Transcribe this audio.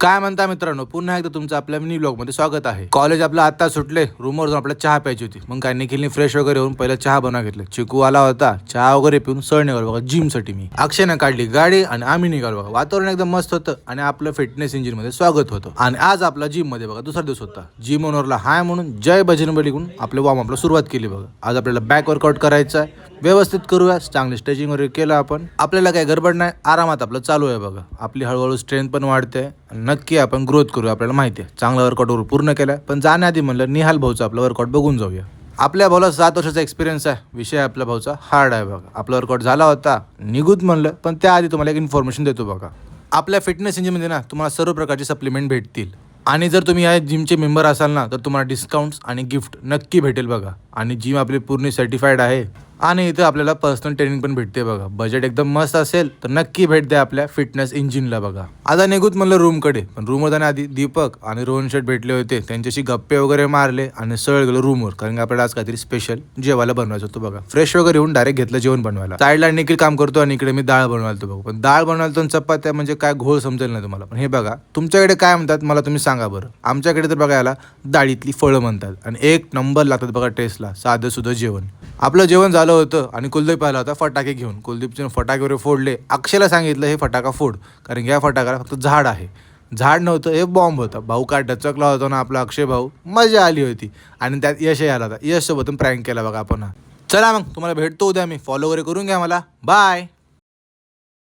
काय म्हणता मित्रांनो, पुन्हा एकदा तुमचं आपल्या मिनी ब्लॉग मध्ये स्वागत आहे. कॉलेज आपलं आता सुटले, रूमवर जाऊन आपल्याला चहा प्यायची होती. मग काय निखिलने फ्रेश वगैरे होऊन पहिला चहा बनवा घेतला. चिकू आला होता, चहा वगैरे पिऊन सळ निघालो बघा जिम साठी. मी अक्षयने काढली गाडी आणि आम्ही निघालो बघा. वातावरण एकदम मस्त होतं आणि आपलं फिटनेस इंजिन मध्ये स्वागत होतं. आणि आज आपला जिम मध्ये बघा दुसरा दिवस होता. जिम ओनरला हाय म्हणून जय बजरंगबली लिहून आपलं वॉर्म अपला सुरुवात केली बघा. आज आपल्याला बॅक वर्कआउट करायचं आहे, व्यवस्थित करूया. चांगली स्ट्रेचिंग वगैरे केलं आपण. आपल्याला काही गडबड नाही, आरामात आपलं चालू आहे बघा. आपली हळूहळू स्ट्रेंथ पण वाढते. नक्की आपण ग्रोथ करू, आपल्याला माहिती आहे. चांगला वर्कआउट पूर्ण केलाय, पण जाण्याआधी म्हणलं निहाल भाऊचं आपलं वर्कआउट बघून जाऊया. आपल्या भाऊला 7 वर्षाचा एक्सपिरियन्स आहे. विषय आपल्या भाऊचा हार्ड आहे बघा. आपला वर्कआउट झाला होता, निघूत म्हणलं, पण त्याआधी तुम्हाला एक इन्फॉर्मेशन देतो बघा. आपल्या फिटनेस इंजिनमध्ये ना तुम्हाला सर्व प्रकारचे सप्लिमेंट भेटतील. आणि जर तुम्ही या जिमचे मेंबर असाल ना, तर तुम्हाला डिस्काउंट्स आणि गिफ्ट नक्की भेटेल बघा. आणि जिम आपली पूर्ण सर्टिफाईड आहे आणि इथं आपल्याला पर्सनल ट्रेनिंग पण भेटते बघा. बजेट एकदम मस्त असेल तर नक्की भेट द्या आपल्या फिटनेस इंजिनला बघा. आता निघूत म्हणलं रूमकडे, पण रूमवर जाण्याआधी दीपक आणि रोहन शेठ भेटले होते. त्यांच्याशी गप्पे वगैरे मारले आणि सरळ गेलो रूमवर, कारण की आपल्याला आज काहीतरी स्पेशल जेवायला बनवायचं होतं बघा. फ्रेश वगैरे येऊन डायरेक्ट घेतलं जेवण बनवायला. साईडला निखिल काम करतो आणि इकडे मी डाळ बनवायला बघा. पण डाळ बनवायला तो चपात्या म्हणजे काय घोळ समजेल नाही तुम्हाला. पण हे बघा, तुमच्याकडे काय म्हणतात मला तुम्ही सांगा बरं. आमच्याकडे तर बघा याला डाळीतली फळं म्हणतात आणि एक नंबर लागतात बघा टेस्टला. साधं सुद्धा जेवण. आपलं जेवण झालं होतं आणि कुलदीप आला होता फटाके घेऊन. कुलदीपचे फटाके वगैरे फोडले. अक्षयला सांगितलं हे फटाका फोड, कारण या फटाकाला फक्त झाड आहे. झाड नव्हतं, हे बॉम्ब होता. भाऊ काय डचकला होता ना आपला अक्षय भाऊ. मजा आली होती. आणि त्यात यशही आला होता. यश सोबत प्रँक केला बघा आपण. चला मग तुम्हाला भेटतो उद्या. मी फॉलो वगैरे करून घ्या मला. बाय.